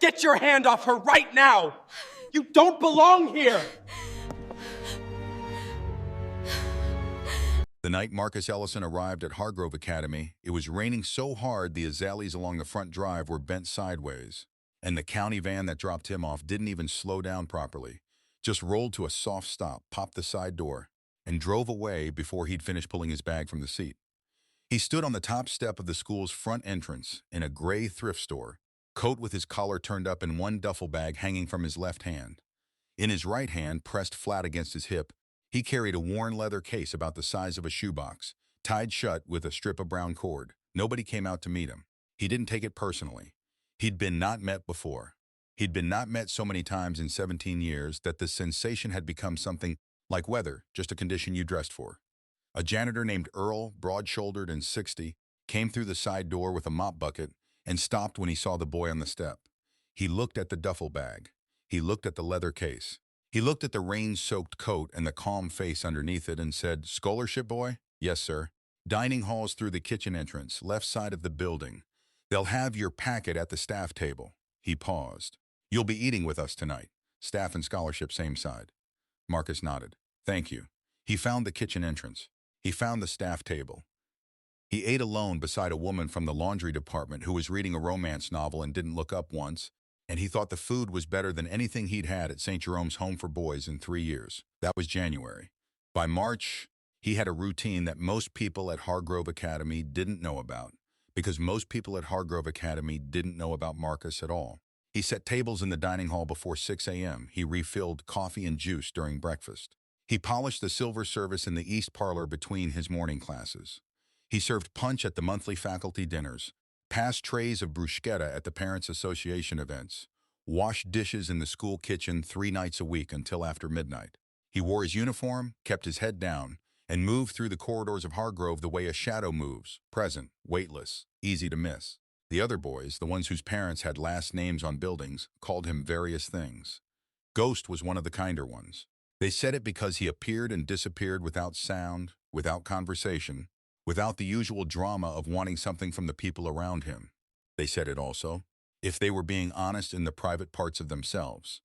Get your hand off her right now! You don't belong here! The night Marcus Ellison arrived at Hargrove Academy, it was raining so hard the azaleas along the front drive were bent sideways, and the county van that dropped him off didn't even slow down properly, just rolled to a soft stop, popped the side door, and drove away before he'd finished pulling his bag from the seat. He stood on the top step of the school's front entrance in a gray thrift store, coat with his collar turned up and one duffel bag hanging from his left hand. In his right hand, pressed flat against his hip, he carried a worn leather case about the size of a shoebox, tied shut with a strip of brown cord. Nobody came out to meet him. He didn't take it personally. He'd been not met before. He'd been not met so many times in 17 years that the sensation had become something like weather, just a condition you dressed for. A janitor named Earl, broad-shouldered and 60, came through the side door with a mop bucket and stopped when he saw the boy on the step. He looked at the duffel bag. He looked at the leather case. He looked at the rain-soaked coat and the calm face underneath it and said, "Scholarship boy?" "Yes, sir." "Dining halls through the kitchen entrance, left side of the building. They'll have your packet at the staff table." He paused. "You'll be eating with us tonight. Staff and scholarship same side." Marcus nodded. "Thank you." He found the kitchen entrance. He found the staff table. He ate alone beside a woman from the laundry department who was reading a romance novel and didn't look up once, and he thought the food was better than anything he'd had at St. Jerome's Home for Boys in 3 years. That was January. By March, he had a routine that most people at Hargrove Academy didn't know about, because most people at Hargrove Academy didn't know about Marcus at all. He set tables in the dining hall before 6 a.m. He refilled coffee and juice during breakfast. He polished the silver service in the East Parlor between his morning classes. He served punch at the monthly faculty dinners, passed trays of bruschetta at the Parents Association events, washed dishes in the school kitchen 3 nights a week until after midnight. He wore his uniform, kept his head down, and moved through the corridors of Hargrove the way a shadow moves, present, weightless, easy to miss. The other boys, the ones whose parents had last names on buildings, called him various things. Ghost was one of the kinder ones. They said it because he appeared and disappeared without sound, without conversation, without the usual drama of wanting something from the people around him. They said it also, if they were being honest in the private parts of themselves,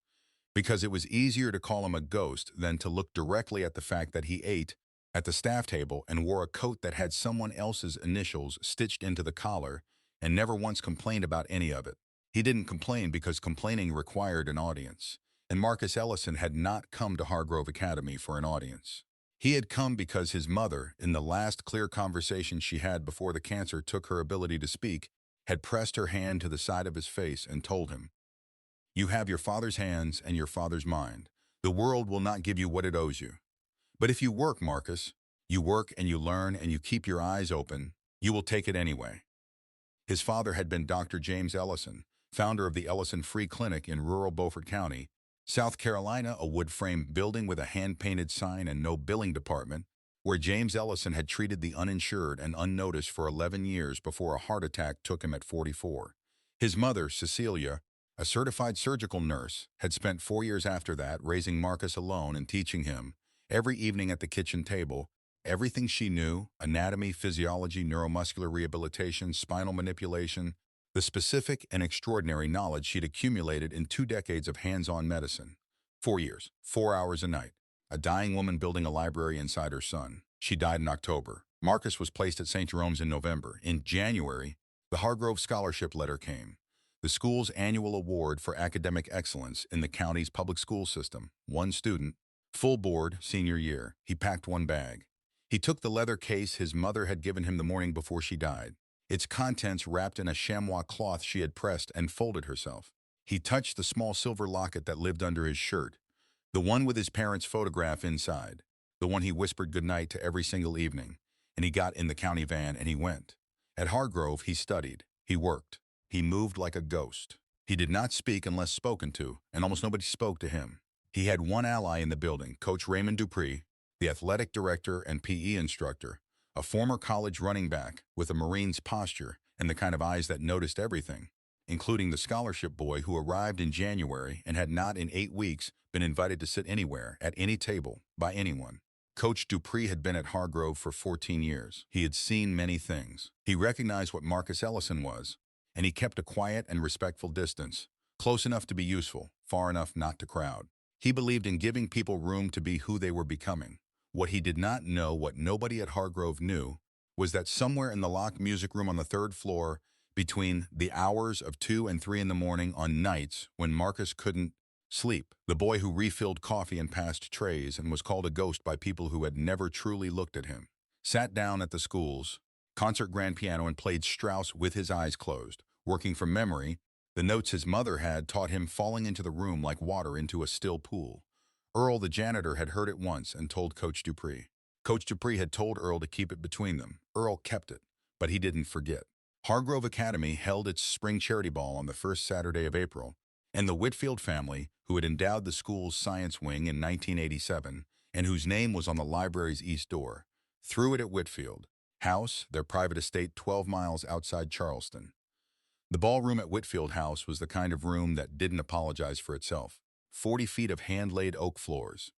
because it was easier to call him a ghost than to look directly at the fact that he ate at the staff table and wore a coat that had someone else's initials stitched into the collar and never once complained about any of it. He didn't complain because complaining required an audience, and Marcus Ellison had not come to Hargrove Academy for an audience. He had come because his mother, in the last clear conversation she had before the cancer took her ability to speak, had pressed her hand to the side of his face and told him, "You have your father's hands and your father's mind. The world will not give you what it owes you. But if you work, Marcus, you work and you learn and you keep your eyes open, you will take it anyway." His father had been Dr. James Ellison, founder of the Ellison Free Clinic in rural Beaufort County, South Carolina, a wood-frame building with a hand-painted sign and no billing department, where James Ellison had treated the uninsured and unnoticed for 11 years before a heart attack took him at 44. His mother, Cecilia, a certified surgical nurse, had spent 4 years after that raising Marcus alone and teaching him, every evening at the kitchen table, everything she knew: anatomy, physiology, neuromuscular rehabilitation, spinal manipulation, the specific and extraordinary knowledge she'd accumulated in 2 decades of hands-on medicine. 4 years, 4 hours a night. A dying woman building a library inside her son. She died in October. Marcus was placed at St. Jerome's in November. In January, the Hargrove Scholarship letter came, the school's annual award for academic excellence in the county's public school system. 1 student, full board, senior year. He packed 1 bag. He took the leather case his mother had given him the morning before she died, its contents wrapped in a chamois cloth she had pressed and folded herself. He touched the small silver locket that lived under his shirt, the one with his parents' photograph inside, the one he whispered goodnight to every single evening, and he got in the county van and he went. At Hargrove, he studied, he worked, he moved like a ghost. He did not speak unless spoken to, and almost nobody spoke to him. He had one ally in the building, Coach Raymond Dupree, the athletic director and PE instructor, a former college running back with a Marine's posture and the kind of eyes that noticed everything, including the scholarship boy who arrived in January and had not in 8 weeks been invited to sit anywhere, at any table, by anyone. Coach Dupree had been at Hargrove for 14 years. He had seen many things. He recognized what Marcus Ellison was, and he kept a quiet and respectful distance, close enough to be useful, far enough not to crowd. He believed in giving people room to be who they were becoming. What he did not know, what nobody at Hargrove knew, was that somewhere in the locked music room on the third floor, between the hours of 2 and 3 in the morning on nights when Marcus couldn't sleep, the boy who refilled coffee and passed trays and was called a ghost by people who had never truly looked at him, sat down at the school's concert grand piano and played Strauss with his eyes closed, working from memory the notes his mother had taught him, falling into the room like water into a still pool. Earl, the janitor, had heard it once and told Coach Dupree. Coach Dupree had told Earl to keep it between them. Earl kept it, but he didn't forget. Hargrove Academy held its spring charity ball on the first Saturday of April, and the Whitfield family, who had endowed the school's science wing in 1987 and whose name was on the library's east door, threw it at Whitfield House, their private estate 12 miles outside Charleston. The ballroom at Whitfield House was the kind of room that didn't apologize for itself. 40 feet of hand-laid oak floors,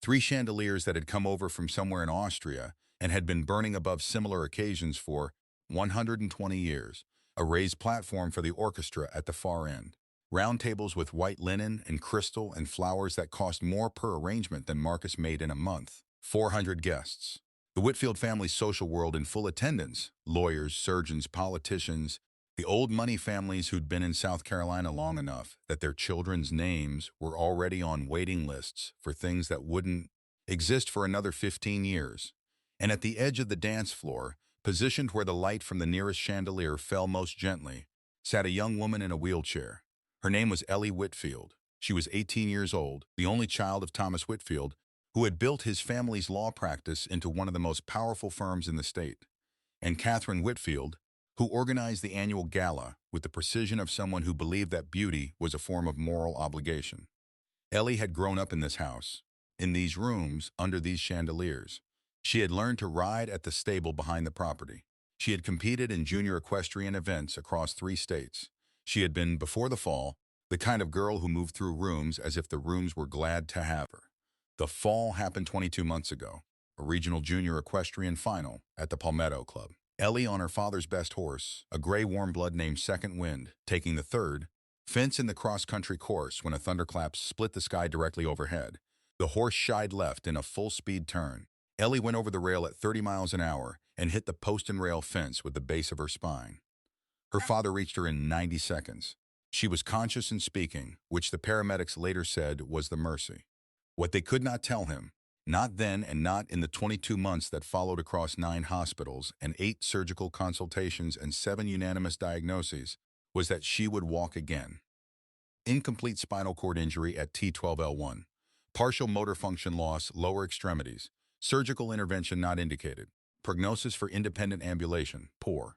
3 chandeliers that had come over from somewhere in Austria and had been burning above similar occasions for 120 years, a raised platform for the orchestra at the far end, round tables with white linen and crystal and flowers that cost more per arrangement than Marcus made in a month, 400 guests. The Whitfield family's social world in full attendance, lawyers, surgeons, politicians, the old money families who'd been in South Carolina long enough that their children's names were already on waiting lists for things that wouldn't exist for another 15 years. And at the edge of the dance floor, positioned where the light from the nearest chandelier fell most gently, sat a young woman in a wheelchair. Her name was Ellie Whitfield. She was 18 years old, the only child of Thomas Whitfield, who had built his family's law practice into one of the most powerful firms in the state, and Catherine Whitfield, who organized the annual gala with the precision of someone who believed that beauty was a form of moral obligation. Ellie had grown up in this house, in these rooms, under these chandeliers. She had learned to ride at the stable behind the property. She had competed in junior equestrian events across 3 states. She had been, before the fall, the kind of girl who moved through rooms as if the rooms were glad to have her. The fall happened 22 months ago, a regional junior equestrian final at the Palmetto Club. Ellie on her father's best horse, a gray warm blood named Second Wind, taking the third, fence in the cross-country course when a thunderclap split the sky directly overhead. The horse shied left in a full-speed turn. Ellie went over the rail at 30 miles an hour and hit the post and rail fence with the base of her spine. Her father reached her in 90 seconds. She was conscious and speaking, which the paramedics later said was the mercy. What they could not tell him, not then and not in the 22 months that followed across 9 hospitals and 8 surgical consultations and 7 unanimous diagnoses, was that she would walk again. Incomplete spinal cord injury at T12L1. Partial motor function loss, lower extremities. Surgical intervention not indicated. Prognosis for independent ambulation, poor.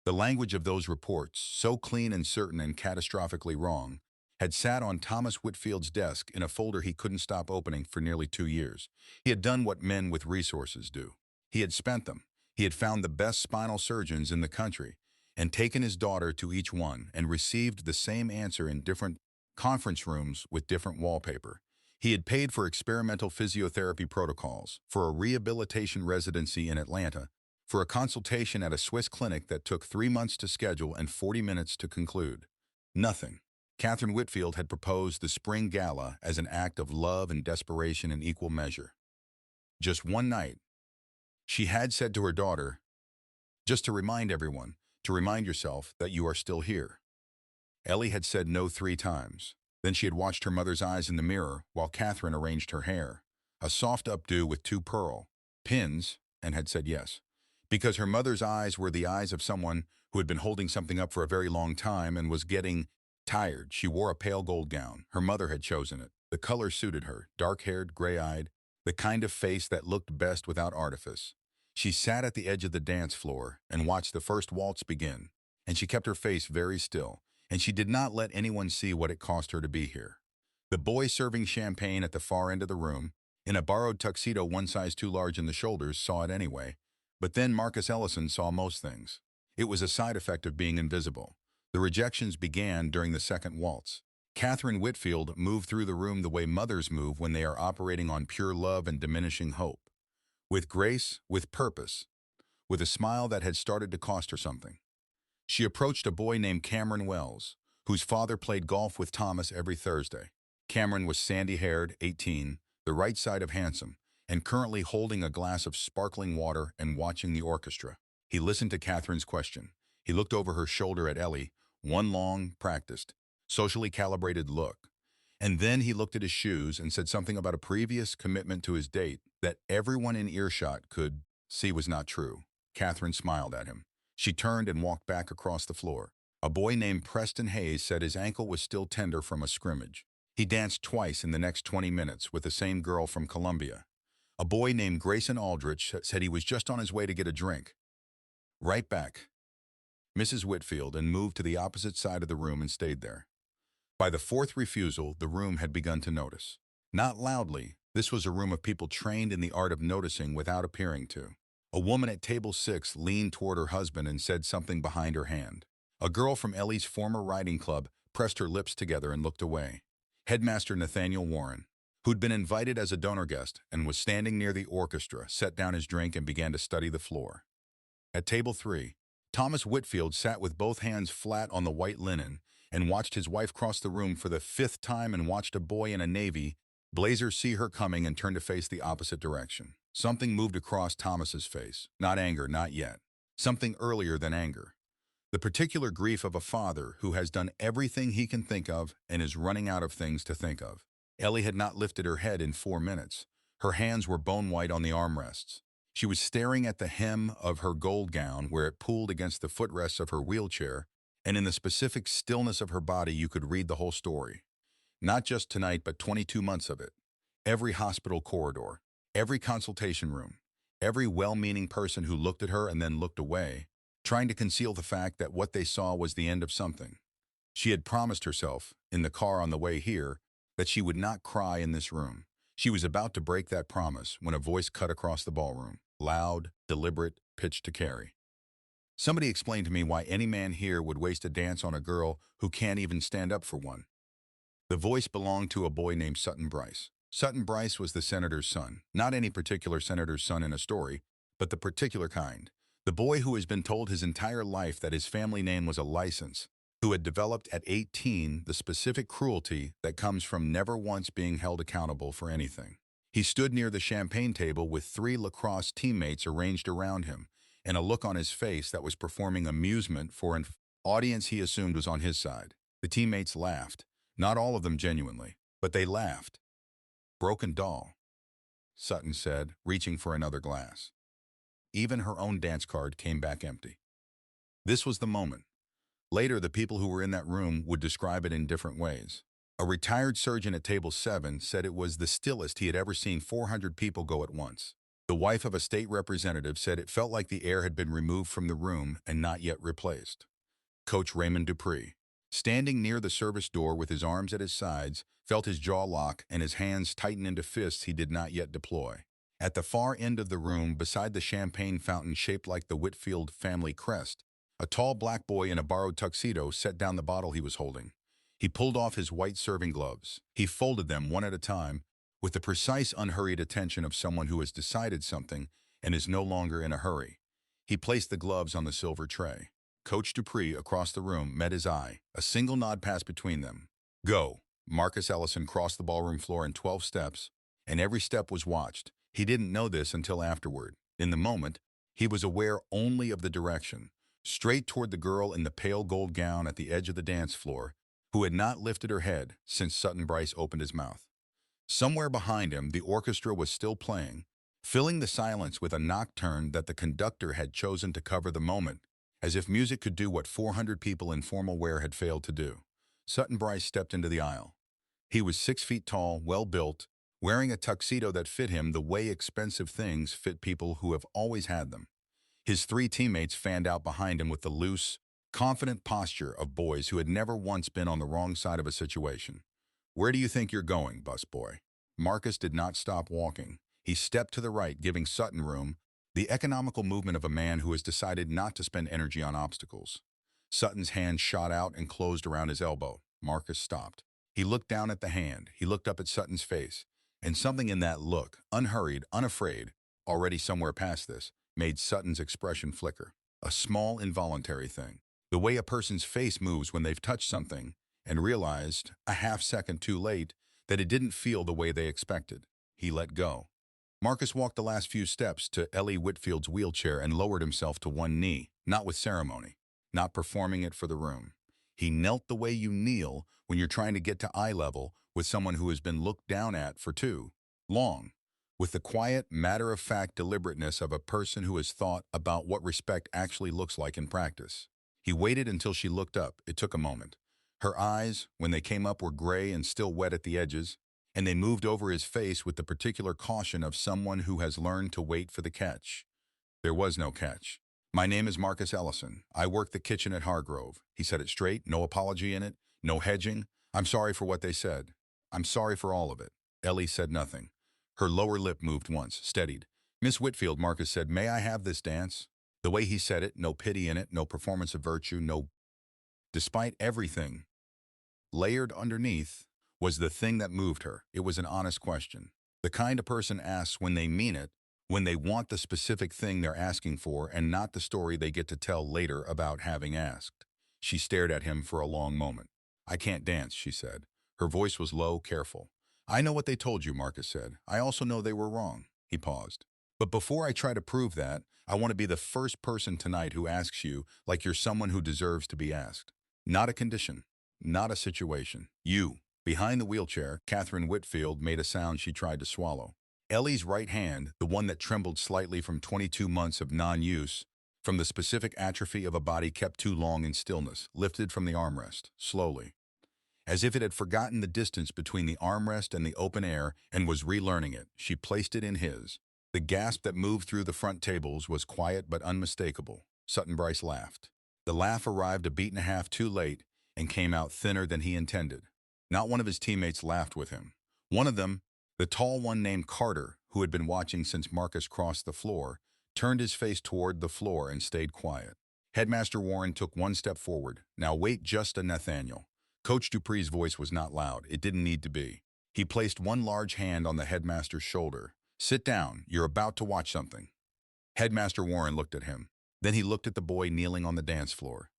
The language of those reports, so clean and certain and catastrophically wrong, had sat on Thomas Whitfield's desk in a folder he couldn't stop opening for nearly 2 years. He had done what men with resources do. He had spent them. He had found the best spinal surgeons in the country and taken his daughter to each one and received the same answer in different conference rooms with different wallpaper. He had paid for experimental physiotherapy protocols, for a rehabilitation residency in Atlanta, for a consultation at a Swiss clinic that took 3 months to schedule and 40 minutes to conclude. Nothing. Catherine Whitfield had proposed the spring gala as an act of love and desperation in equal measure. Just one night, she had said to her daughter, "Just to remind everyone, to remind yourself that you are still here." Ellie had said no 3 times. Then she had watched her mother's eyes in the mirror while Catherine arranged her hair, a soft updo with 2 pearl pins, and had said yes. Because her mother's eyes were the eyes of someone who had been holding something up for a very long time and was getting tired. She wore a pale gold gown. Her mother had chosen it. The color suited her, dark-haired, gray-eyed, the kind of face that looked best without artifice. She sat at the edge of the dance floor and watched the first waltz begin, and she kept her face very still, and she did not let anyone see what it cost her to be here. The boy serving champagne at the far end of the room, in a borrowed tuxedo 1 size too large in the shoulders, saw it anyway, but then Marcus Ellison saw most things. It was a side effect of being invisible. The rejections began during the second waltz. Catherine Whitfield moved through the room the way mothers move when they are operating on pure love and diminishing hope. With grace, with purpose, with a smile that had started to cost her something. She approached a boy named Cameron Wells, whose father played golf with Thomas every Thursday. Cameron was sandy-haired, 18, the right side of handsome, and currently holding a glass of sparkling water and watching the orchestra. He listened to Catherine's question. He looked over her shoulder at Ellie, one long, practiced, socially calibrated look. And then he looked at his shoes and said something about a previous commitment to his date that everyone in earshot could see was not true. Catherine smiled at him. She turned and walked back across the floor. A boy named Preston Hayes said his ankle was still tender from a scrimmage. He danced twice in the next 20 minutes with the same girl from Columbia. A boy named Grayson Aldrich said he was just on his way to get a drink. Right back, Mrs. Whitfield, and moved to the opposite side of the room and stayed there. By the fourth refusal, the room had begun to notice. Not loudly, this was a room of people trained in the art of noticing without appearing to. A woman at table 6 leaned toward her husband and said something behind her hand. A girl from Ellie's former riding club pressed her lips together and looked away. Headmaster Nathaniel Warren, who'd been invited as a donor guest and was standing near the orchestra, set down his drink and began to study the floor. At table 3, Thomas Whitfield sat with both hands flat on the white linen and watched his wife cross the room for the 5th time and watched a boy in a navy blazer see her coming and turn to face the opposite direction. Something moved across Thomas's face. Not anger, not yet. Something earlier than anger. The particular grief of a father who has done everything he can think of and is running out of things to think of. Ellie had not lifted her head in 4 minutes. Her hands were bone white on the armrests. She was staring at the hem of her gold gown where it pulled against the footrests of her wheelchair, and in the specific stillness of her body you could read the whole story. Not just tonight, but 22 months of it. Every hospital corridor, every consultation room, every well-meaning person who looked at her and then looked away, trying to conceal the fact that what they saw was the end of something. She had promised herself, in the car on the way here, that she would not cry in this room. She was about to break that promise when a voice cut across the ballroom, loud, deliberate, pitched to carry. Somebody explained to me why any man here would waste a dance on a girl who can't even stand up for one. The voice belonged to a boy named Sutton Bryce. Sutton Bryce was the senator's son, not any particular senator's son in a story, but the particular kind. The boy who has been told his entire life that his family name was a license, who had developed at 18 the specific cruelty that comes from never once being held accountable for anything. He stood near the champagne table with 3 lacrosse teammates arranged around him, and a look on his face that was performing amusement for an audience he assumed was on his side. The teammates laughed, not all of them genuinely, but they laughed. Broken doll, Sutton said, reaching for another glass. Even her own dance card came back empty. This was the moment. Later, the people who were in that room would describe it in different ways. A retired surgeon at table 7 said it was the stillest he had ever seen 400 people go at once. The wife of a state representative said it felt like the air had been removed from the room and not yet replaced. Coach Raymond Dupree, standing near the service door with his arms at his sides, felt his jaw lock and his hands tighten into fists he did not yet deploy. At the far end of the room, beside the champagne fountain shaped like the Whitfield family crest, a tall black boy in a borrowed tuxedo set down the bottle he was holding. He pulled off his white serving gloves. He folded them one at a time with the precise, unhurried attention of someone who has decided something and is no longer in a hurry. He placed the gloves on the silver tray. Coach Dupree, across the room, met his eye. A single nod passed between them. Go. Marcus Ellison crossed the ballroom floor in 12 steps, and every step was watched. He didn't know this until afterward. In the moment, he was aware only of the direction, straight toward the girl in the pale gold gown at the edge of the dance floor, who had not lifted her head since Sutton Bryce opened his mouth. Somewhere behind him, the orchestra was still playing, filling the silence with a nocturne that the conductor had chosen to cover the moment, as if music could do what 400 people in formal wear had failed to do. Sutton Bryce stepped into the aisle. He was 6 feet tall, well-built, wearing a tuxedo that fit him the way expensive things fit people who have always had them. His 3 teammates fanned out behind him with the loose, confident posture of boys who had never once been on the wrong side of a situation. Where do you think you're going, busboy? Marcus did not stop walking. He stepped to the right, giving Sutton room, the economical movement of a man who has decided not to spend energy on obstacles. Sutton's hand shot out and closed around his elbow. Marcus stopped. He looked down at the hand. He looked up at Sutton's face. And something in that look, unhurried, unafraid, already somewhere past this, made Sutton's expression flicker. A small, involuntary thing. The way a person's face moves when they've touched something and realized, a half second too late, that it didn't feel the way they expected. He let go. Marcus walked the last few steps to Ellie Whitfield's wheelchair and lowered himself to one knee, not with ceremony, not performing it for the room. He knelt the way you kneel when you're trying to get to eye level with someone who has been looked down at for too long, with the quiet, matter-of-fact deliberateness of a person who has thought about what respect actually looks like in practice. He waited until she looked up. It took a moment. Her eyes, when they came up, were gray and still wet at the edges, and they moved over his face with the particular caution of someone who has learned to wait for the catch. There was no catch. "My name is Marcus Ellison. I work the kitchen at Hargrove." He said it straight, no apology in it, no hedging. "I'm sorry for what they said. I'm sorry for all of it." Ellie said nothing. Her lower lip moved once, steadied. "Miss Whitfield," Marcus said, "may I have this dance?" The way he said it, no pity in it, no performance of virtue, no... Despite everything, layered underneath, was the thing that moved her. It was an honest question. The kind a person asks when they mean it, when they want the specific thing they're asking for and not the story they get to tell later about having asked. She stared at him for a long moment. "I can't dance," she said. Her voice was low, careful. "I know what they told you," Marcus said. "I also know they were wrong." He paused. "But before I try to prove that, I want to be the first person tonight who asks you like you're someone who deserves to be asked. Not a condition, not a situation. You." Behind the wheelchair, Catherine Whitfield made a sound she tried to swallow. Ellie's right hand, the one that trembled slightly from 22 months of non-use, from the specific atrophy of a body kept too long in stillness, lifted from the armrest, slowly, as if it had forgotten the distance between the armrest and the open air and was relearning it. She placed it in his. The gasp that moved through the front tables was quiet but unmistakable. Sutton Bryce laughed. The laugh arrived a beat and a half too late and came out thinner than he intended. Not one of his teammates laughed with him. One of them, the tall one named Carter, who had been watching since Marcus crossed the floor, turned his face toward the floor and stayed quiet. Headmaster Warren took one step forward. "Now wait just a Nathaniel." Coach Dupree's voice was not loud. It didn't need to be. He placed one large hand on the headmaster's shoulder. "Sit down. You're about to watch something." Headmaster Warren looked at him. Then he looked at the boy kneeling on the dance floor.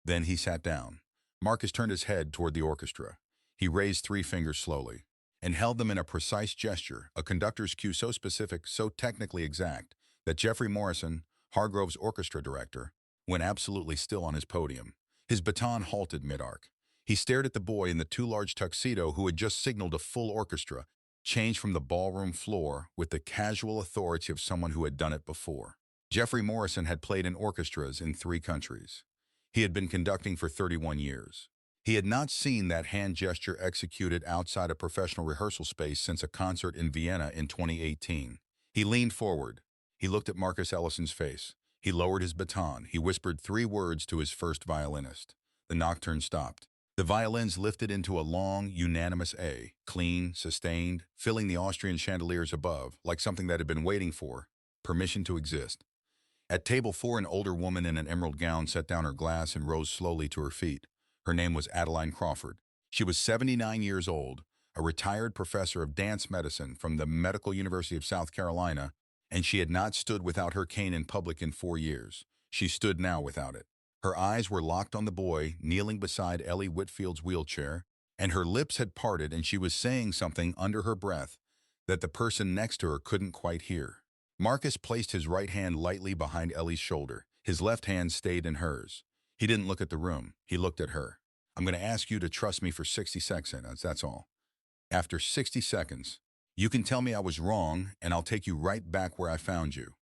Then he sat down. Marcus turned his head toward the orchestra. He raised 3 fingers slowly and held them in a precise gesture, a conductor's cue so specific, so technically exact, that Jeffrey Morrison, Hargrove's orchestra director, went absolutely still on his podium. His baton halted mid-arc. He stared at the boy in the too large tuxedo who had just signaled a full orchestra, changed from the ballroom floor with the casual authority of someone who had done it before. Jeffrey Morrison had played in orchestras in 3 countries. He had been conducting for 31 years. He had not seen that hand gesture executed outside a professional rehearsal space since a concert in Vienna in 2018. He leaned forward. He looked at Marcus Ellison's face. He lowered his baton. He whispered 3 words to his first violinist. The nocturne stopped. The violins lifted into a long, unanimous A, clean, sustained, filling the Austrian chandeliers above, like something that had been waiting for permission to exist. At table 4, an older woman in an emerald gown set down her glass and rose slowly to her feet. Her name was Adeline Crawford. She was 79 years old, a retired professor of dance medicine from the Medical University of South Carolina, and she had not stood without her cane in public in 4 years. She stood now without it. Her eyes were locked on the boy kneeling beside Ellie Whitfield's wheelchair, and her lips had parted and she was saying something under her breath that the person next to her couldn't quite hear. Marcus placed his right hand lightly behind Ellie's shoulder. His left hand stayed in hers. He didn't look at the room. He looked at her. "I'm going to ask you to trust me for 60 seconds, that's all. After 60 seconds, you can tell me I was wrong, and I'll take you right back where I found you."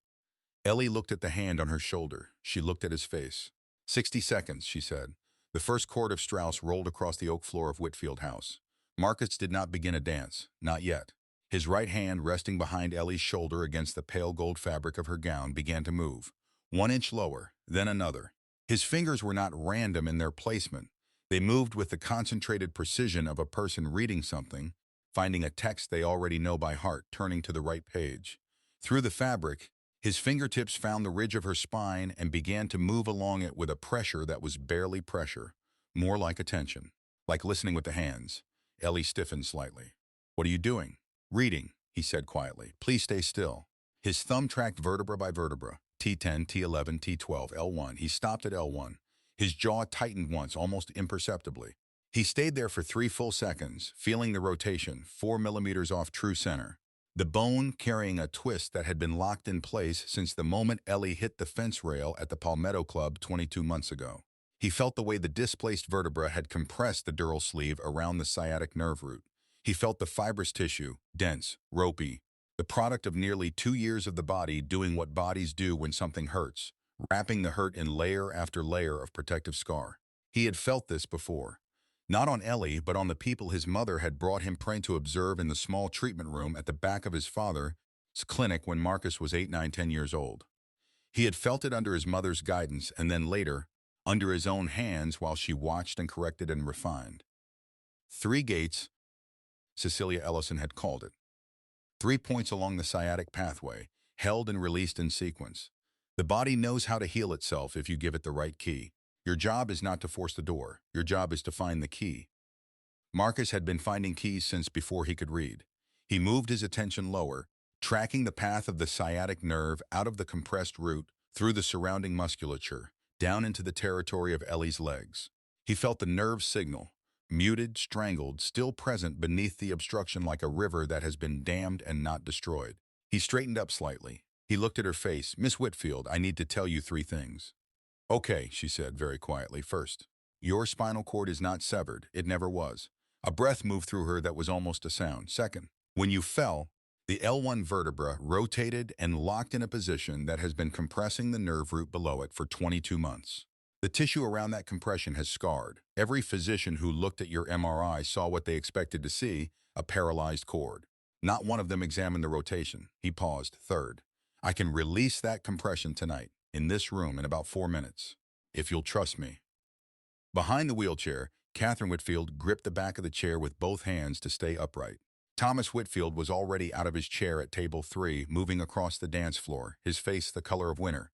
Ellie looked at the hand on her shoulder. She looked at his face. 60 seconds, she said. The first chord of Strauss rolled across the oak floor of Whitfield House. Marcus did not begin a dance. Not yet. His right hand, resting behind Ellie's shoulder against the pale gold fabric of her gown, began to move. 1 inch lower, then another. His fingers were not random in their placement. They moved with the concentrated precision of a person reading something, finding a text they already know by heart, turning to the right page. Through the fabric, his fingertips found the ridge of her spine and began to move along it with a pressure that was barely pressure, more like attention, like listening with the hands. Ellie stiffened slightly. "What are you doing?" "Reading," he said quietly. "Please stay still." His thumb tracked vertebra by vertebra. T10, T11, T12, L1. He stopped at L1. His jaw tightened once, almost imperceptibly. He stayed there for 3 full seconds, feeling the rotation, 4 millimeters off true center. The bone carrying a twist that had been locked in place since the moment Ellie hit the fence rail at the Palmetto Club 22 months ago. He felt the way the displaced vertebra had compressed the dural sleeve around the sciatic nerve root. He felt the fibrous tissue, dense, ropey, the product of nearly 2 years of the body doing what bodies do when something hurts, wrapping the hurt in layer after layer of protective scar. He had felt this before. Not on Ellie, but on the people his mother had brought him trained to observe in the small treatment room at the back of his father's clinic when Marcus was 8, 9, 10 years old. He had felt it under his mother's guidance and then later, under his own hands while she watched and corrected and refined. 3 gates, Cecilia Ellison had called it. 3 points along the sciatic pathway, held and released in sequence. The body knows how to heal itself if you give it the right key. Your job is not to force the door. Your job is to find the key. Marcus had been finding keys since before he could read. He moved his attention lower, tracking the path of the sciatic nerve out of the compressed root, through the surrounding musculature, down into the territory of Ellie's legs. He felt the nerve signal, muted, strangled, still present beneath the obstruction like a river that has been dammed and not destroyed. He straightened up slightly. He looked at her face. "Miss Whitfield, I need to tell you 3 things. "Okay," she said very quietly. "First, your spinal cord is not severed. It never was." A breath moved through her that was almost a sound. "Second, when you fell, the L1 vertebra rotated and locked in a position that has been compressing the nerve root below it for 22 months. The tissue around that compression has scarred. Every physician who looked at your MRI saw what they expected to see, a paralyzed cord. Not one of them examined the rotation." He paused. "Third, I can release that compression tonight, in this room, in about 4 minutes, if you'll trust me." Behind the wheelchair, Catherine Whitfield gripped the back of the chair with both hands to stay upright. Thomas Whitfield was already out of his chair at table 3, moving across the dance floor, his face the color of winter.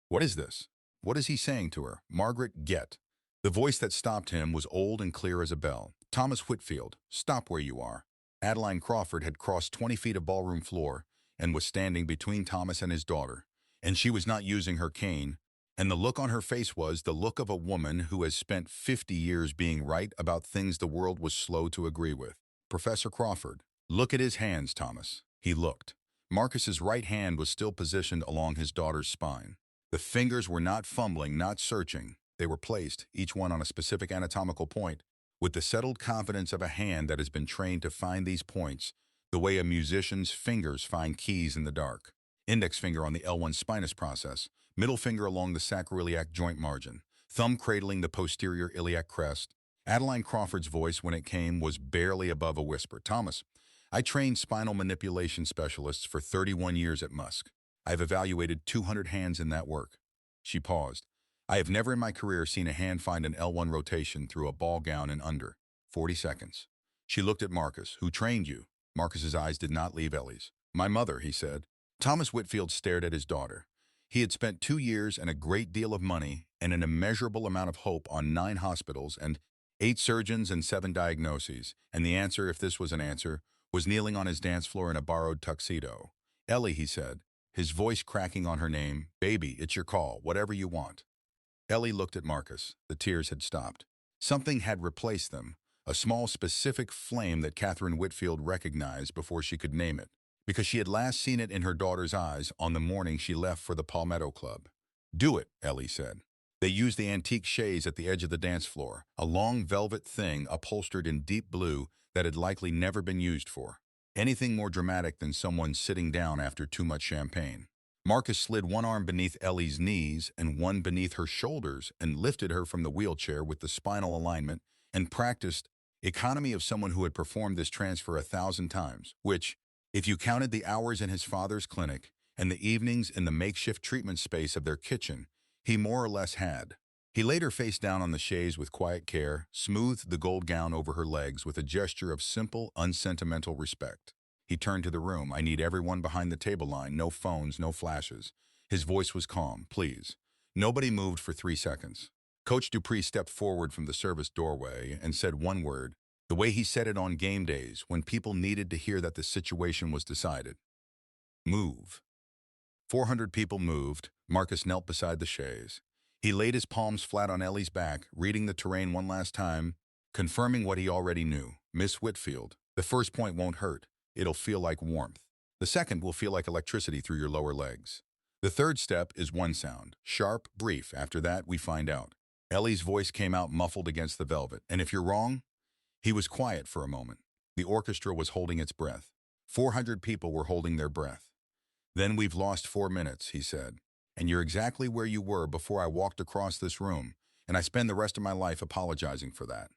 "What is this? What is he saying to her? Margaret, get." The voice that stopped him was old and clear as a bell. "Thomas Whitfield, stop where you are." Adeline Crawford had crossed 20 feet of ballroom floor and was standing between Thomas and his daughter, and she was not using her cane, and the look on her face was the look of a woman who has spent 50 years being right about things the world was slow to agree with. "Professor Crawford, look at his hands, Thomas." He looked. Marcus's right hand was still positioned along his daughter's spine. The fingers were not fumbling, not searching. They were placed, each one on a specific anatomical point, with the settled confidence of a hand that has been trained to find these points the way a musician's fingers find keys in the dark. Index finger on the L1 spinous process, middle finger along the sacroiliac joint margin, thumb cradling the posterior iliac crest. Adeline Crawford's voice, when it came, was barely above a whisper. "Thomas, I trained spinal manipulation specialists for 31 years at Musk. I've evaluated 200 hands in that work." She paused. "I have never in my career seen a hand find an L1 rotation through a ball gown in under 40 seconds. She looked at Marcus. "Who trained you?" Marcus's eyes did not leave Ellie's. "My mother," he said. Thomas Whitfield stared at his daughter. He had spent 2 years and a great deal of money and an immeasurable amount of hope on 9 hospitals and 8 surgeons and 7 diagnoses, and the answer, if this was an answer, was kneeling on his dance floor in a borrowed tuxedo. "Ellie," he said, his voice cracking on her name, "Baby, it's your call, whatever you want." Ellie looked at Marcus. The tears had stopped. Something had replaced them, a small specific flame that Catherine Whitfield recognized before she could name it, because she had last seen it in her daughter's eyes on the morning she left for the Palmetto Club. "Do it," Ellie said. They used the antique chaise at the edge of the dance floor, a long velvet thing upholstered in deep blue that had likely never been used for. Anything more dramatic than someone sitting down after too much champagne. Marcus slid one arm beneath Ellie's knees and one beneath her shoulders and lifted her from the wheelchair with the spinal alignment and practiced economy of someone who had performed this transfer 1,000 times, which, if you counted the hours in his father's clinic and the evenings in the makeshift treatment space of their kitchen, he more or less had. He laid her face down on the chaise with quiet care, smoothed the gold gown over her legs with a gesture of simple, unsentimental respect. He turned to the room. "I need everyone behind the table line, no phones, no flashes." His voice was calm. "Please." Nobody moved for 3 seconds. Coach Dupree stepped forward from the service doorway and said one word, the way he said it on game days when people needed to hear that the situation was decided. "Move." 400 people moved. Marcus knelt beside the chaise. He laid his palms flat on Ellie's back, reading the terrain one last time, confirming what he already knew. Miss Whitfield, the first point won't hurt. It'll feel like warmth. The second will feel like electricity through your lower legs. The third step is one sound, sharp, brief. After that, we find out. Ellie's voice came out muffled against the velvet. And if you're wrong? He was quiet for a moment. The orchestra was holding its breath. 400 people were holding their breath. Then we've lost 4 minutes, he said. And you're exactly where you were before I walked across this room, and I spend the rest of my life apologizing for that.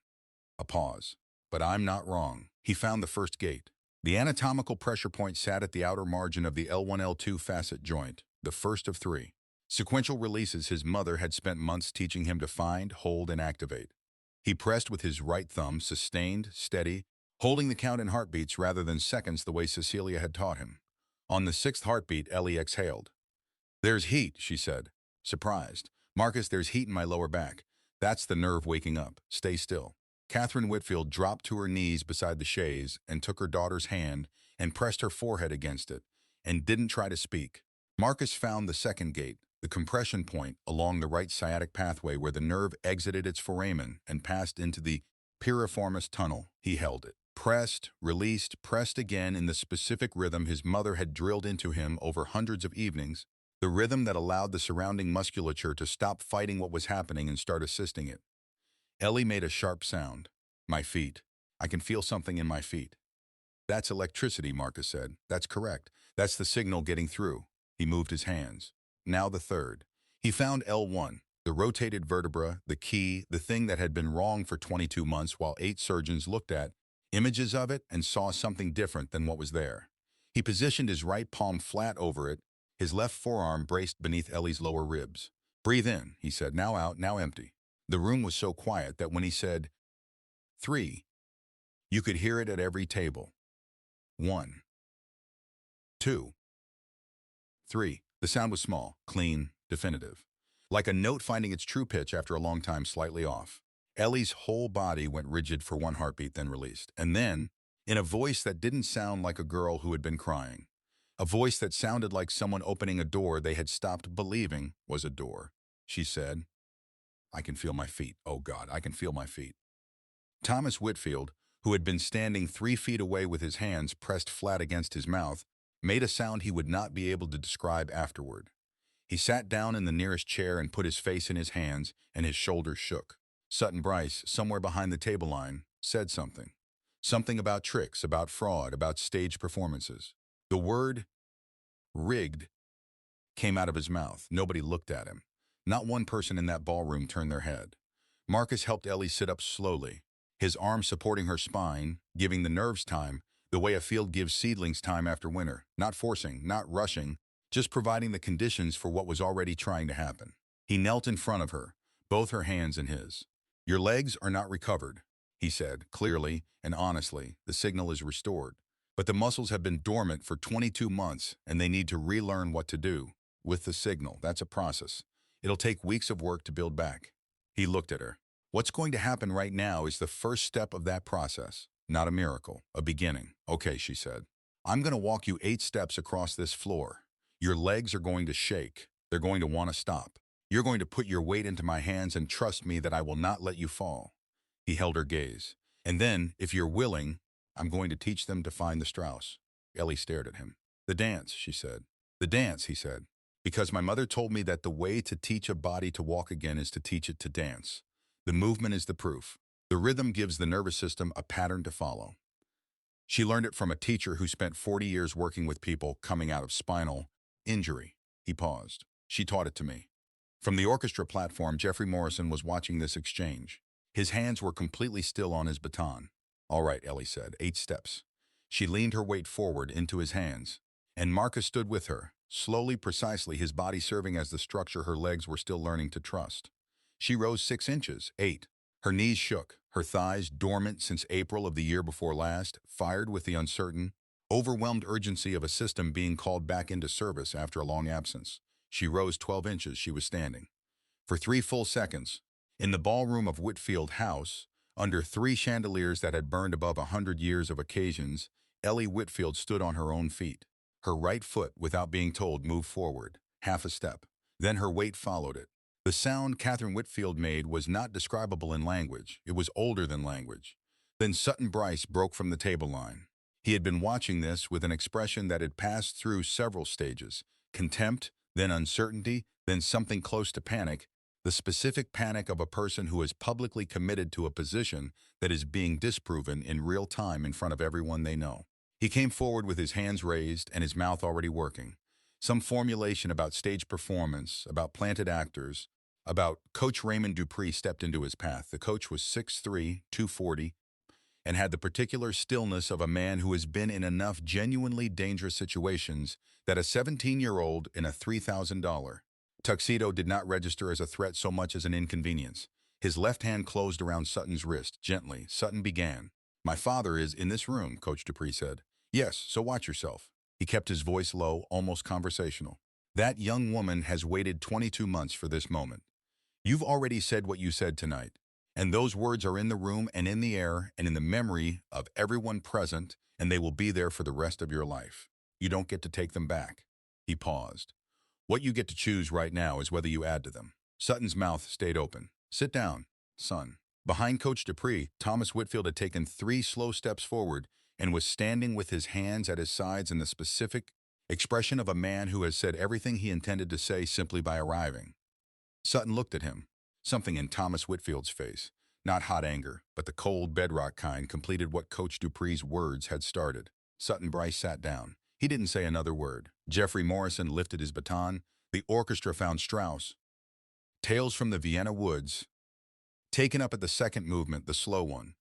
A pause. But I'm not wrong. He found the first gate. The anatomical pressure point sat at the outer margin of the L1-L2 facet joint, the first of 3. Sequential releases his mother had spent months teaching him to find, hold, and activate. He pressed with his right thumb, sustained, steady, holding the count in heartbeats rather than seconds the way Cecilia had taught him. On the 6th heartbeat, Ellie exhaled. There's heat, she said, surprised. Marcus, there's heat in my lower back. That's the nerve waking up. Stay still. Catherine Whitfield dropped to her knees beside the chaise and took her daughter's hand and pressed her forehead against it and didn't try to speak. Marcus found the second gate, the compression point along the right sciatic pathway where the nerve exited its foramen and passed into the piriformis tunnel. He held it. Pressed, released, pressed again in the specific rhythm his mother had drilled into him over hundreds of evenings, the rhythm that allowed the surrounding musculature to stop fighting what was happening and start assisting it. Ellie made a sharp sound. My feet. I can feel something in my feet. That's electricity, Marcus said. That's correct. That's the signal getting through. He moved his hands. Now the third. He found L1, the rotated vertebra, the key, the thing that had been wrong for 22 months while 8 surgeons looked at images of it and saw something different than what was there. He positioned his right palm flat over it, his left forearm braced beneath Ellie's lower ribs. Breathe in, he said, now out, now empty. The room was so quiet that when he said 3, you could hear it at every table. 1, 2, 3. The sound was small, clean, definitive. Like a note finding its true pitch after a long time slightly off. Ellie's whole body went rigid for 1 heartbeat, then released. And then, in a voice that didn't sound like a girl who had been crying, a voice that sounded like someone opening a door they had stopped believing was a door, she said, I can feel my feet. Oh God, I can feel my feet. Thomas Whitfield, who had been standing 3 feet away with his hands pressed flat against his mouth, made a sound he would not be able to describe afterward. He sat down in the nearest chair and put his face in his hands, and his shoulders shook. Sutton Bryce, somewhere behind the table line, said something. Something about tricks, about fraud, about stage performances. The word rigged came out of his mouth. Nobody looked at him. Not one person in that ballroom turned their head. Marcus helped Ellie sit up slowly, his arm supporting her spine, giving the nerves time, the way a field gives seedlings time after winter. Not forcing, not rushing, just providing the conditions for what was already trying to happen. He knelt in front of her, both her hands in his. Your legs are not recovered, he said, clearly and honestly. The signal is restored. But the muscles have been dormant for 22 months, and they need to relearn what to do with the signal. That's a process. It'll take weeks of work to build back. He looked at her. What's going to happen right now is the first step of that process. Not a miracle, a beginning. Okay, she said. I'm going to walk you 8 steps across this floor. Your legs are going to shake. They're going to want to stop. You're going to put your weight into my hands and trust me that I will not let you fall. He held her gaze. And then, if you're willing, I'm going to teach them to find the Strauss. Ellie stared at him. The dance, she said. The dance, he said. Because my mother told me that the way to teach a body to walk again is to teach it to dance. The movement is the proof. The rhythm gives the nervous system a pattern to follow. She learned it from a teacher who spent 40 years working with people coming out of spinal injury. He paused. She taught it to me. From the orchestra platform, Jeffrey Morrison was watching this exchange. His hands were completely still on his baton. All right, Ellie said, 8 steps. She leaned her weight forward into his hands, and Marcus stood with her, slowly, precisely, his body serving as the structure her legs were still learning to trust. She rose 6 inches, 8. Her knees shook, her thighs, dormant since April of the year before last, fired with the uncertain, overwhelmed urgency of a system being called back into service after a long absence. She rose 12 inches. She was standing. For 3 full seconds, in the ballroom of Whitfield House, under 3 chandeliers that had burned above 100 years of occasions, Ellie Whitfield stood on her own feet. Her right foot, without being told, moved forward, half a step. Then her weight followed it. The sound Catherine Whitfield made was not describable in language. It was older than language. Then Sutton Bryce broke from the table line. He had been watching this with an expression that had passed through several stages: contempt, then uncertainty, then something close to panic, the specific panic of a person who is publicly committed to a position that is being disproven in real time in front of everyone they know. He came forward with his hands raised and his mouth already working. Some formulation about stage performance, about planted actors, about Coach Raymond Dupree stepped into his path. The coach was 6'3", 240, and had the particular stillness of a man who has been in enough genuinely dangerous situations that a 17-year-old in a $3,000 tuxedo did not register as a threat so much as an inconvenience. His left hand closed around Sutton's wrist, gently. Sutton began. "My father is in this room," Coach Dupree said. "Yes, so watch yourself." He kept his voice low, almost conversational. "That young woman has waited 22 months for this moment. You've already said what you said tonight, and those words are in the room and in the air and in the memory of everyone present, and they will be there for the rest of your life. You don't get to take them back." He paused. "What you get to choose right now is whether you add to them." Sutton's mouth stayed open. "Sit down, son." Behind Coach Dupree, Thomas Whitfield had taken 3 slow steps forward and was standing with his hands at his sides in the specific expression of a man who has said everything he intended to say simply by arriving. Sutton looked at him. Something in Thomas Whitfield's face, not hot anger, but the cold bedrock kind, completed what Coach Dupree's words had started. Sutton Bryce sat down. He didn't say another word. Jeffrey Morrison lifted his baton. The orchestra found Strauss, Tales from the Vienna Woods, taken up at the second movement, the slow one,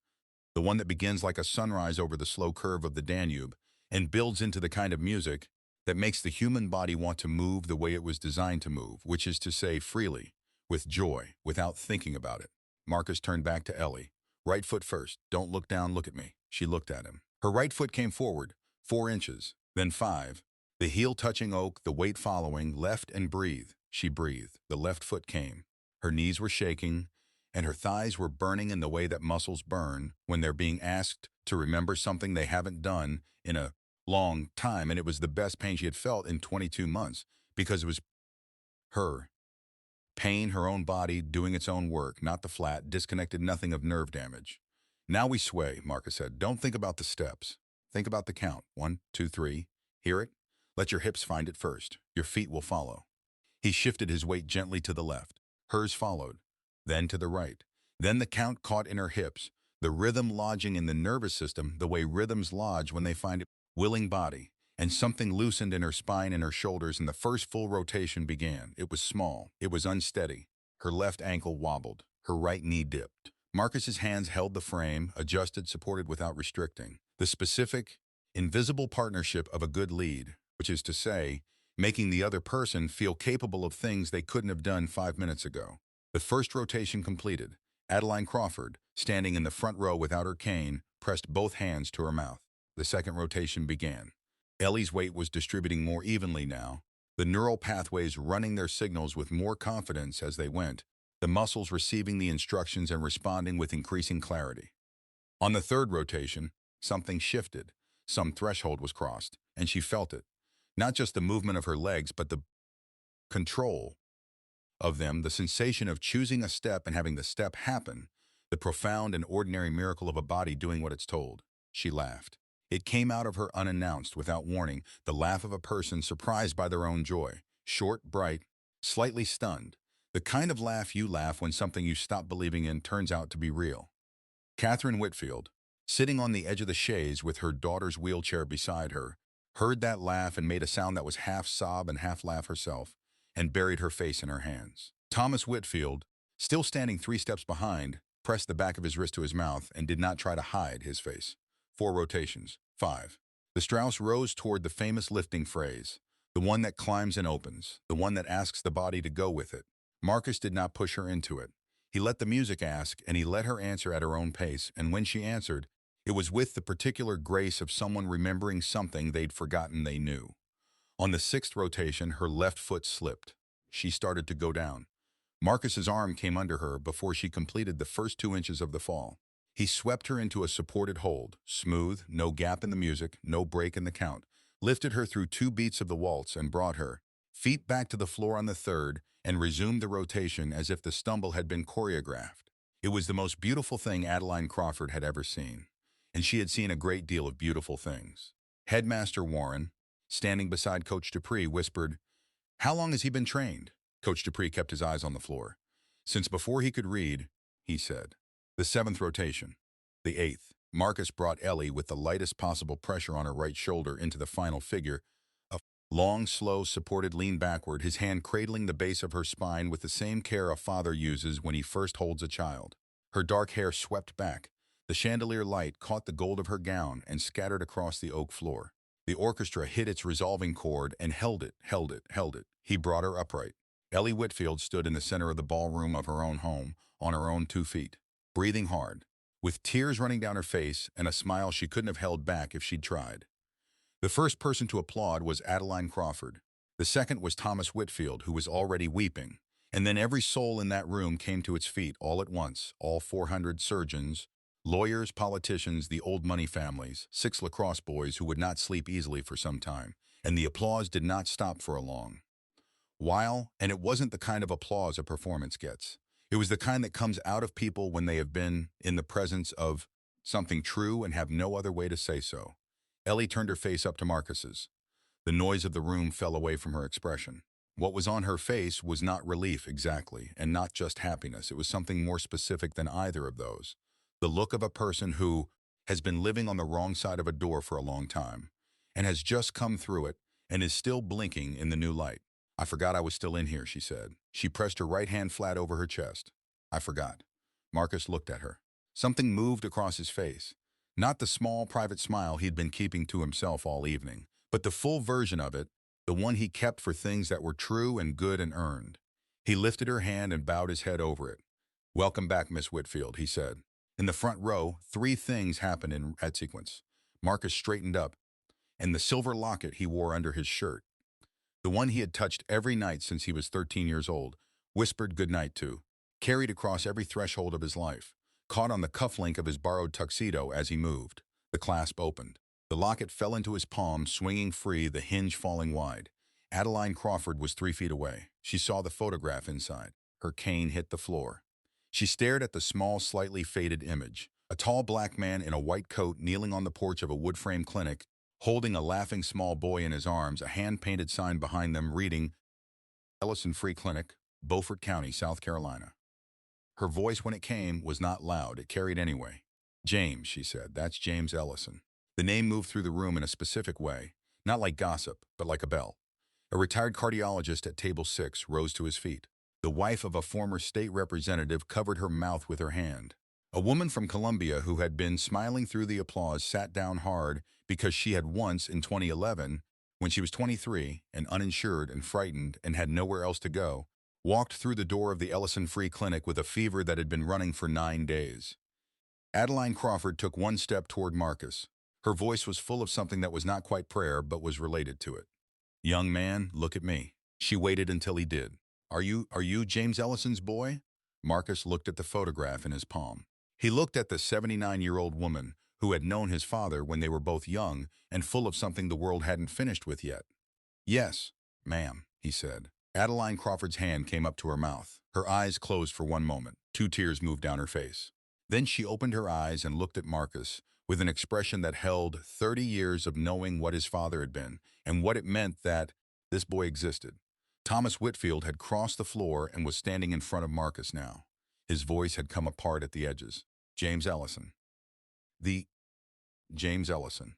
the one that begins like a sunrise over the slow curve of the Danube and builds into the kind of music that makes the human body want to move the way it was designed to move, which is to say freely, with joy, without thinking about it. Marcus turned back to Ellie. "Right foot first. Don't look down, look at me." She looked at him. Her right foot came forward, 4 inches, then 5. The heel touching oak, the weight following, left and breathe. She breathed. The left foot came. Her knees were shaking, and her thighs were burning in the way that muscles burn when they're being asked to remember something they haven't done in a long time, and it was the best pain she had felt in 22 months, because it was her pain, her own body doing its own work, not the flat, disconnected nothing of nerve damage. "Now we sway," Marcus said. "Don't think about the steps. Think about the count. 1, 2, 3. Hear it? Let your hips find it first. Your feet will follow." He shifted his weight gently to the left. Hers followed, then to the right. Then the count caught in her hips, the rhythm lodging in the nervous system the way rhythms lodge when they find a willing body, and something loosened in her spine and her shoulders, and the first full rotation began. It was small. It was unsteady. Her left ankle wobbled. Her right knee dipped. Marcus's hands held the frame, adjusted, supported without restricting. The specific, invisible partnership of a good lead, which is to say, making the other person feel capable of things they couldn't have done 5 minutes ago. The first rotation completed. Adeline Crawford, standing in the front row without her cane, pressed both hands to her mouth. The second rotation began. Ellie's weight was distributing more evenly now, the neural pathways running their signals with more confidence as they went, the muscles receiving the instructions and responding with increasing clarity. On the third rotation, something shifted. Some threshold was crossed, and she felt it. Not just the movement of her legs, but the control of them, the sensation of choosing a step and having the step happen, the profound and ordinary miracle of a body doing what it's told. She laughed. It came out of her unannounced, without warning, the laugh of a person surprised by their own joy. Short, bright, slightly stunned. The kind of laugh you laugh when something you stop believing in turns out to be real. Catherine Whitfield, sitting on the edge of the chaise with her daughter's wheelchair beside her, heard that laugh and made a sound that was half sob and half laugh herself, and buried her face in her hands. Thomas Whitfield, still standing 3 steps behind, pressed the back of his wrist to his mouth and did not try to hide his face. 4 rotations. 5. The Strauss rose toward the famous lifting phrase, the one that climbs and opens, the one that asks the body to go with it. Marcus did not push her into it. He let the music ask, and he let her answer at her own pace, and when she answered, it was with the particular grace of someone remembering something they'd forgotten they knew. On the 6th rotation, her left foot slipped. She started to go down. Marcus's arm came under her before she completed the first 2 inches of the fall. He swept her into a supported hold, smooth, no gap in the music, no break in the count, lifted her through 2 beats of the waltz and brought her, feet back to the floor on the third, and resumed the rotation as if the stumble had been choreographed. It was the most beautiful thing Adeline Crawford had ever seen, and she had seen a great deal of beautiful things. Headmaster Warren, standing beside Coach Dupree, whispered, "How long has he been trained?" Coach Dupree kept his eyes on the floor. "Since before he could read," he said. "The seventh rotation." The eighth. Marcus brought Ellie with the lightest possible pressure on her right shoulder into the final figure. A long, slow, supported lean backward, his hand cradling the base of her spine with the same care a father uses when he first holds a child. Her dark hair swept back. The chandelier light caught the gold of her gown and scattered across the oak floor. The orchestra hit its resolving chord and held it, held it, held it. He brought her upright. Ellie Whitfield stood in the center of the ballroom of her own home, on her own 2 feet, breathing hard, with tears running down her face and a smile she couldn't have held back if she'd tried. The first person to applaud was Adeline Crawford. The second was Thomas Whitfield, who was already weeping. And then every soul in that room came to its feet all at once, all 400 surgeons, lawyers, politicians, the old money families, 6 lacrosse boys who would not sleep easily for some time, and the applause did not stop for a long while, and it wasn't the kind of applause a performance gets. It was the kind that comes out of people when they have been in the presence of something true and have no other way to say so. Ellie turned her face up to Marcus's. The noise of the room fell away from her expression. What was on her face was not relief exactly, and not just happiness. It was something more specific than either of those. The look of a person who has been living on the wrong side of a door for a long time, and has just come through it, and is still blinking in the new light. "I forgot I was still in here," she said. She pressed her right hand flat over her chest. "I forgot." Marcus looked at her. Something moved across his face. Not the small, private smile he'd been keeping to himself all evening, but the full version of it, the one he kept for things that were true and good and earned. He lifted her hand and bowed his head over it. "Welcome back, Miss Whitfield," he said. In the front row, 3 things happened in that sequence. Marcus straightened up, and the silver locket he wore under his shirt, the one he had touched every night since he was 13 years old, whispered goodnight to, carried across every threshold of his life, caught on the cufflink of his borrowed tuxedo as he moved. The clasp opened. The locket fell into his palm, swinging free, the hinge falling wide. Adeline Crawford was 3 feet away. She saw the photograph inside. Her cane hit the floor. She stared at the small, slightly faded image. A tall black man in a white coat kneeling on the porch of a wood-frame clinic, holding a laughing small boy in his arms, a hand-painted sign behind them reading, "Ellison Free Clinic, Beaufort County, South Carolina." Her voice, when it came, was not loud. It carried anyway. "James," she said. "That's James Ellison." The name moved through the room in a specific way, not like gossip, but like a bell. A retired cardiologist at table 6 rose to his feet. The wife of a former state representative covered her mouth with her hand. A woman from Columbia who had been smiling through the applause sat down hard because she had once, in 2011, when she was 23 and uninsured and frightened and had nowhere else to go, walked through the door of the Ellison Free Clinic with a fever that had been running for 9 days. Adeline Crawford took 1 step toward Marcus. Her voice was full of something that was not quite prayer, but was related to it. "Young man, look at me." She waited until he did. Are you James Ellison's boy?" Marcus looked at the photograph in his palm. He looked at the 79-year-old woman who had known his father when they were both young and full of something the world hadn't finished with yet. "Yes, ma'am," he said. Adeline Crawford's hand came up to her mouth. Her eyes closed for 1 moment. 2 tears moved down her face. Then she opened her eyes and looked at Marcus with an expression that held 30 years of knowing what his father had been and what it meant that this boy existed. Thomas Whitfield had crossed the floor and was standing in front of Marcus now. His voice had come apart at the edges. "James Ellison." "The James Ellison.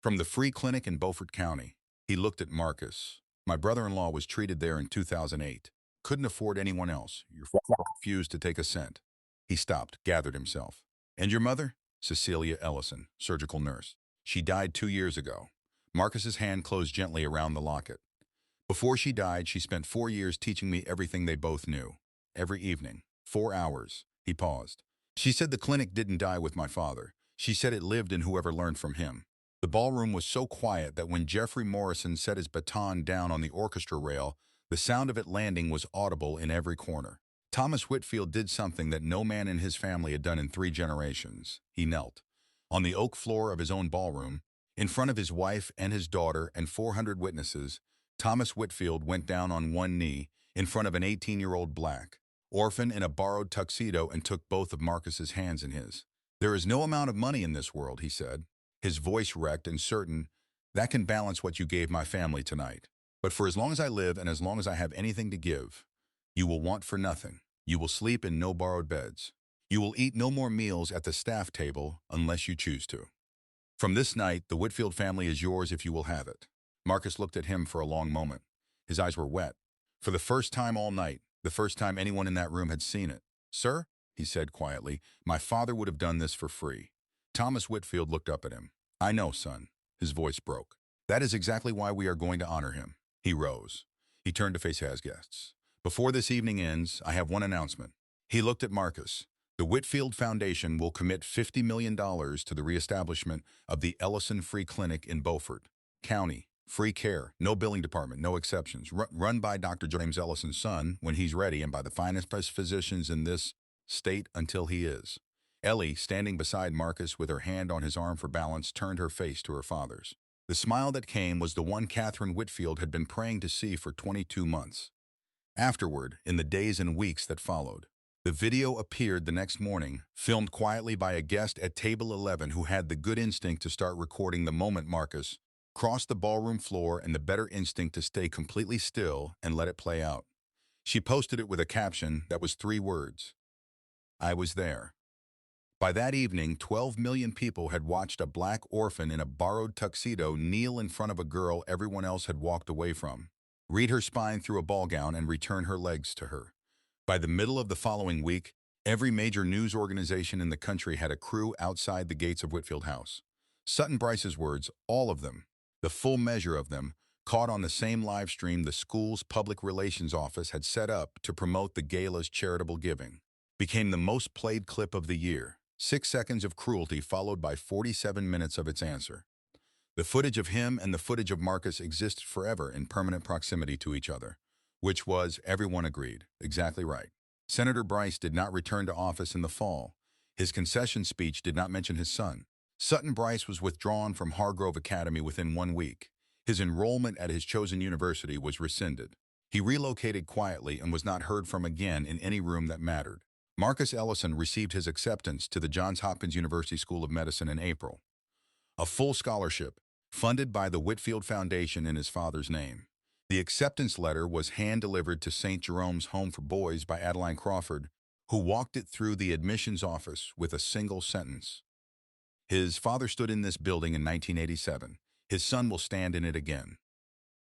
From the Free Clinic in Beaufort County." He looked at Marcus. "My brother-in-law was treated there in 2008. Couldn't afford anyone else. Your father refused to take a cent." He stopped, gathered himself. "And your mother?" "Cecilia Ellison, surgical nurse. She died 2 years ago." Marcus's hand closed gently around the locket. "Before she died, she spent 4 years teaching me everything they both knew. Every evening. 4 hours." He paused. "She said the clinic didn't die with my father. She said it lived in whoever learned from him." The ballroom was so quiet that when Jeffrey Morrison set his baton down on the orchestra rail, the sound of it landing was audible in every corner. Thomas Whitfield did something that no man in his family had done in 3 generations. He knelt on the oak floor of his own ballroom, in front of his wife and his daughter and 400 witnesses. Thomas Whitfield went down on one knee in front of an 18-year-old black orphan in a borrowed tuxedo and took both of Marcus's hands in his. "There is no amount of money in this world," he said, his voice wrecked and certain, "that can balance what you gave my family tonight. But for as long as I live and as long as I have anything to give, you will want for nothing. You will sleep in no borrowed beds. You will eat no more meals at the staff table unless you choose to. From this night, the Whitfield family is yours if you will have it." Marcus looked at him for a long moment. His eyes were wet. For the first time all night, the first time anyone in that room had seen it. "Sir," he said quietly, "my father would have done this for free." Thomas Whitfield looked up at him. "I know, son." His voice broke. "That is exactly why we are going to honor him." He rose. He turned to face his guests. "Before this evening ends, I have one announcement." He looked at Marcus. "The Whitfield Foundation will commit $50 million to the reestablishment of the Ellison Free Clinic in Beaufort County. Free care, no billing department, no exceptions. Run by Dr. James Ellison's son when he's ready and by the finest physicians in this state until he is." Ellie, standing beside Marcus with her hand on his arm for balance, turned her face to her father's. The smile that came was the one Catherine Whitfield had been praying to see for 22 months. Afterward, in the days and weeks that followed, the video appeared the next morning, filmed quietly by a guest at table 11 who had the good instinct to start recording the moment Marcus crossed the ballroom floor and the better instinct to stay completely still and let it play out. She posted it with a caption that was 3 words: "I was there." By that evening, 12 million people had watched a black orphan in a borrowed tuxedo kneel in front of a girl everyone else had walked away from, read her spine through a ball gown, and return her legs to her. By the middle of the following week, every major news organization in the country had a crew outside the gates of Whitfield House. Sutton Bryce's words, all of them, the full measure of them, caught on the same live stream the school's public relations office had set up to promote the gala's charitable giving, became the most played clip of the year. 6 seconds of cruelty followed by 47 minutes of its answer. The footage of him and the footage of Marcus existed forever in permanent proximity to each other, which was, everyone agreed, exactly right. Senator Bryce did not return to office in the fall. His concession speech did not mention his son. Sutton Bryce was withdrawn from Hargrove Academy within 1 week. His enrollment at his chosen university was rescinded. He relocated quietly and was not heard from again in any room that mattered. Marcus Ellison received his acceptance to the Johns Hopkins University School of Medicine in April. A full scholarship, funded by the Whitfield Foundation in his father's name. The acceptance letter was hand-delivered to St. Jerome's Home for Boys by Adeline Crawford, who walked it through the admissions office with a single sentence. His father stood in this building in 1987. His son will stand in it again.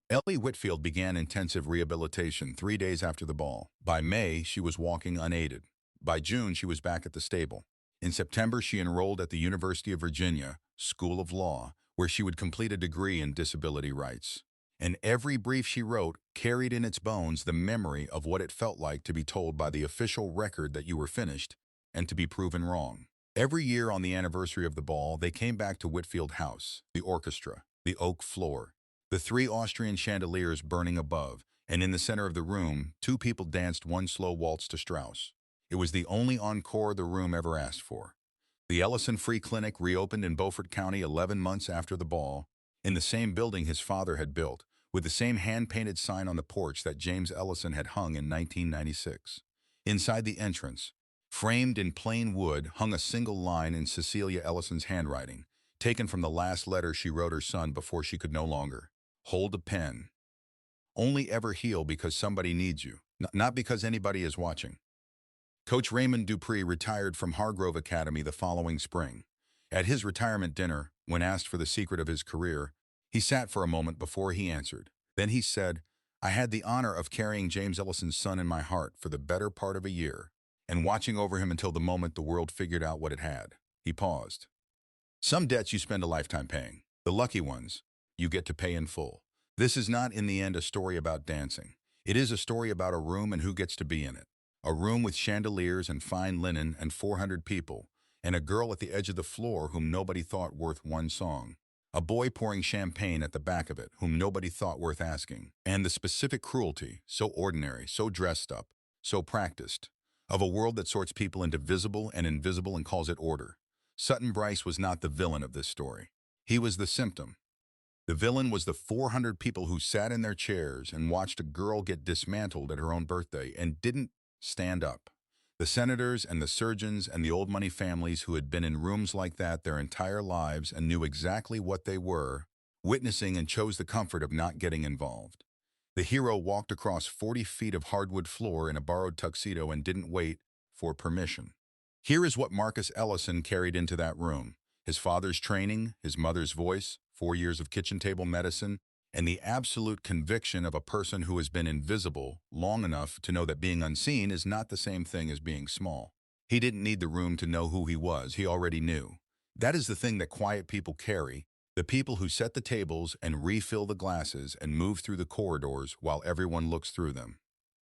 Ellie Whitfield began intensive rehabilitation 3 days after the ball. By May, she was walking unaided. By June, she was back at the stable. In September, she enrolled at the University of Virginia School of Law, where she would complete a degree in disability rights. And every brief she wrote carried in its bones the memory of what it felt like to be told by the official record that you were finished and to be proven wrong. Every year on the anniversary of the ball, they came back to Whitfield House, the orchestra, the oak floor, the 3 Austrian chandeliers burning above, and in the center of the room, 2 people danced one slow waltz to Strauss. It was the only encore the room ever asked for. The Ellison Free Clinic reopened in Beaufort County 11 months after the ball, in the same building his father had built, with the same hand-painted sign on the porch that James Ellison had hung in 1996. Inside the entrance, framed in plain wood, hung a single line in Cecilia Ellison's handwriting, taken from the last letter she wrote her son before she could no longer hold a pen. Only ever heal because somebody needs you, not because anybody is watching. Coach Raymond Dupree retired from Hargrove Academy the following spring. At his retirement dinner, when asked for the secret of his career, he sat for a moment before he answered. Then he said, "I had the honor of carrying James Ellison's son in my heart for the better part of a year, and watching over him until the moment the world figured out what it had." He paused. "Some debts you spend a lifetime paying. The lucky ones, you get to pay in full. This is not in the end a story about dancing. It is a story about a room and who gets to be in it. A room with chandeliers and fine linen and 400 people, and a girl at the edge of the floor whom nobody thought worth one song. A boy pouring champagne at the back of it whom nobody thought worth asking. And the specific cruelty, so ordinary, so dressed up, so practiced, of a world that sorts people into visible and invisible and calls it order. Sutton Bryce was not the villain of this story. He was the symptom. The villain was the 400 people who sat in their chairs and watched a girl get dismantled at her own birthday and didn't stand up. The senators and the surgeons and the old money families who had been in rooms like that their entire lives and knew exactly what they were, witnessing and chose the comfort of not getting involved. The hero walked across 40 feet of hardwood floor in a borrowed tuxedo and didn't wait for permission. Here is what Marcus Ellison carried into that room: his father's training, his mother's voice, 4 years of kitchen table medicine, and the absolute conviction of a person who has been invisible long enough to know that being unseen is not the same thing as being small. He didn't need the room to know who he was. He already knew. That is the thing that quiet people carry, the people who set the tables and refill the glasses and move through the corridors while everyone looks through them.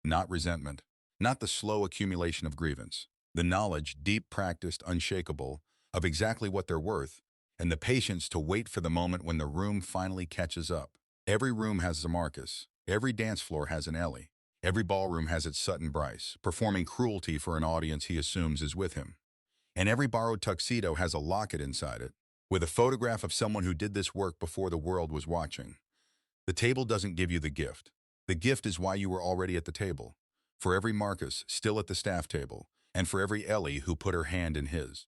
Not resentment, not the slow accumulation of grievance. The knowledge, deep practiced, unshakable, of exactly what they're worth, and the patience to wait for the moment when the room finally catches up. Every room has a Marcus. Every dance floor has an Ellie. Every ballroom has its Sutton Bryce, performing cruelty for an audience he assumes is with him. And every borrowed tuxedo has a locket inside it, with a photograph of someone who did this work before the world was watching. The table doesn't give you the gift. The gift is why you were already at the table. For every Marcus still at the staff table, and for every Ellie who put her hand in his.